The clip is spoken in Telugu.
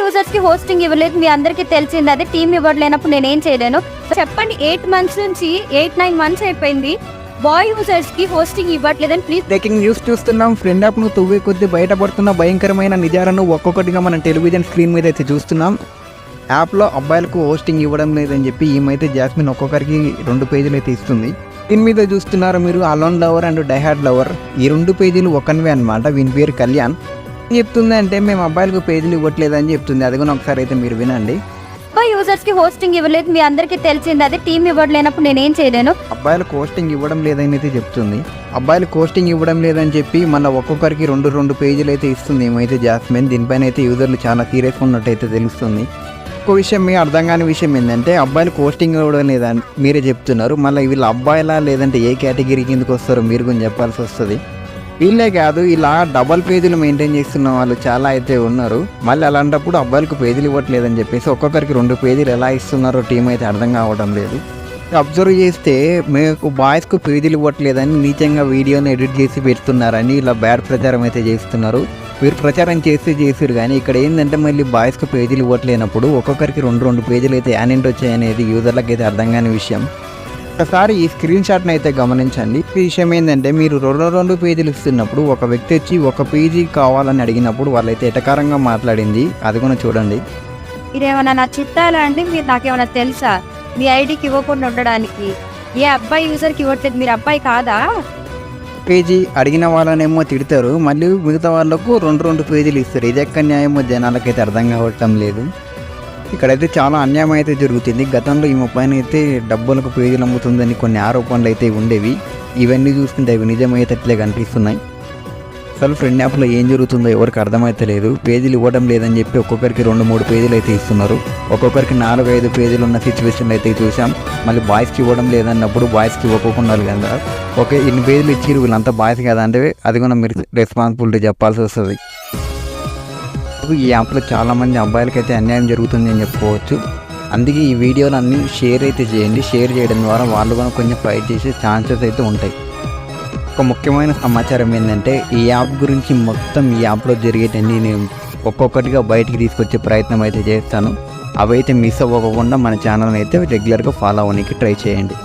యూజర్స్ కి హోస్టింగ్ ఇవ్వలేదు, మీ అందరికీ తెలిసింది. అదే టీమ్ ఇవ్వలేనప్పుడు నేనేం చేయలేను. చెప్పండి, 8 months నుంచి 8-9 months అయిపోయింది, బాయ్ యూజర్స్ కి హోస్టింగ్ ఇవ్వట్లేదని ప్లీజ్. బ్రేకింగ్ న్యూస్ చూస్తున్నాం. ఫ్రెండ్ యాప్ ను తువ్వే కొద్ది బయటపడుతున్న భయంకరమైన నిజాలను ఒక్కొక్కటిగా మనం టెలివిజన్ స్క్రీన్ మీద అయితే చూస్తున్నాం. యాప్లో అబ్బాయిలకు హోస్టింగ్ ఇవ్వడం లేదని చెప్పి ఈమైతే జాస్మిన్ ఒక్కొక్కరికి 2 పేజీలు అయితే ఇస్తుంది. దీని మీద చూస్తున్నారు మీరు, alone lover and die-hard lover. ఈ 2 పేజీలు ఒకనివే అనమాట. వీని పేరు కళ్యాణ్. ఏం చెప్తుంది అంటే మేము అబ్బాయిలకు పేజీలు ఇవ్వట్లేదని చెప్తుంది. అది కూడా ఒకసారి అయితే మీరు వినండి. బాయ్ యూజర్స్ కి హోస్టింగ్ ఇవ్వలేదు, మీ అందరికీ తెలిసింది. అదే టీమ్ ఇవ్వలేనప్పుడు నేనేం చేయలేను. అబ్బాయిలకు హోస్టింగ్ ఇవ్వడం లేదని అయితే చెప్తుంది. అబ్బాయిలకు హోస్టింగ్ ఇవ్వడం లేదని చెప్పి మళ్ళీ ఒక్కొక్కరికి 2 పేజీలు అయితే ఇస్తుంది ఏమైతే జాస్మిన్. దీనిపైన అయితే యూజర్లు చాలా సీరియస్గా ఉన్నట్టు అయితే తెలుస్తుంది. ఇంకో విషయం మీ అర్థం కాని విషయం ఏంటంటే అబ్బాయిలకు హోస్టింగ్ ఇవ్వడం లేదని మీరే చెప్తున్నారు. మళ్ళీ వీళ్ళు అబ్బాయిలా లేదంటే ఏ కేటగిరీ కిందకి వస్తారో మీరు కొంచెం చెప్పాల్సి వస్తుంది. వీళ్ళే కాదు, ఇలా డబల్ పేజీలు మెయింటైన్ చేస్తున్న వాళ్ళు చాలా అయితే ఉన్నారు. మళ్ళీ అలాంటప్పుడు అబ్బాయిలకు పేజీలు ఇవ్వట్లేదని చెప్పేసి ఒక్కొక్కరికి 2 పేజీలు ఎలా ఇస్తున్నారో టీం అయితే అర్థం కావడం లేదు. అబ్జర్వ్ చేస్తే మీకు బాయ్స్కు పేజీలు ఇవ్వట్లేదని నీచంగా వీడియోని ఎడిట్ చేసి పెడుతున్నారని ఇలా బ్యాడ్ ప్రచారం అయితే చేస్తున్నారు. మీరు ప్రచారం చేసారు కానీ ఇక్కడ ఏంటంటే మళ్ళీ బాయ్స్కు పేజీలు ఇవ్వట్లేనప్పుడు ఒక్కొక్కరికి 2 పేజీలు అయితే యానెంట్ వచ్చాయనేది యూజర్లకు అయితే అర్థం కాని విషయం. ఒకసారి ఈ స్క్రీన్ షాట్ని అయితే గమనించండి. ఈ విషయం ఏంటంటే మీరు 2 పేజీలు ఇస్తున్నప్పుడు ఒక వ్యక్తి వచ్చి 1 పేజీ కావాలని అడిగినప్పుడు వాళ్ళైతే ఎటకారంగా మాట్లాడింది. అది కూడా చూడండి. మీరేమన్నా నా చిత్తాలా అండి? మీరు నాకేమన్నా తెలుసా మీ ఐడికి ఇవ్వకుండా ఉండడానికి? ఏ అబ్బాయి యూజర్కి ఇవ్వట్లేదు, మీరు అబ్బాయి కాదా? పేజీ అడిగిన వాళ్ళనేమో తిడతారు, మళ్ళీ మిగతా వాళ్ళకు 2 పేజీలు ఇస్తారు. ఇది ఎక్కడ న్యాయమో జనాలకైతే అర్థం కావటం లేదు. ఇక్కడైతే చాలా అన్యాయం అయితే జరుగుతుంది. గతంలో ఈ పైన అయితే డబ్బులకు పేజీలు అమ్ముతుందని కొన్ని ఆరోపణలు అయితే ఉండేవి. ఇవన్నీ చూస్తుంటే అవి నిజమయ్యేటట్లే కనిపిస్తున్నాయి. అసలు ఫ్రెండ్ యాప్లో ఏం జరుగుతుందో ఎవరికి అర్థమైతే లేదు. పేజీలు ఇవ్వడం లేదని చెప్పి ఒక్కొక్కరికి 2-3 పేజీలు అయితే ఇస్తున్నారు. ఒక్కొక్కరికి 4-5 పేజీలు ఉన్న సిచ్యువేషన్ అయితే చూసాం. మళ్ళీ బాయ్స్కి ఇవ్వడం లేదన్నప్పుడు బాయ్స్కి ఇవ్వకుండా కదా, ఓకే ఇన్ని పేజీలు ఇచ్చిరు వీళ్ళంతా బాయ్స్ కదా అంటే అది కూడా మీరు రెస్పాన్సిబిలిటీ చెప్పాల్సి వస్తుంది. ఈ యాప్లో చాలామంది అబ్బాయిలకైతే అన్యాయం జరుగుతుంది అని చెప్పుకోవచ్చు. అందుకే ఈ వీడియోలు అన్నీ షేర్ అయితే చేయండి. షేర్ చేయడం ద్వారా వాళ్ళు కూడా కొంచెం ఫైట్ చేసే ఛాన్సెస్ అయితే ఉంటాయి. ఒక ముఖ్యమైన సమాచారం ఏంటంటే ఈ యాప్ గురించి మొత్తం ఈ యాప్లో జరిగేటన్నీ నేను ఒక్కొక్కటిగా బయటికి తీసుకొచ్చే ప్రయత్నం అయితే చేస్తాను. అవైతే మిస్ అవ్వకుండా మన ఛానల్ని అయితే రెగ్యులర్గా ఫాలో అవ్వడానికి ట్రై చేయండి.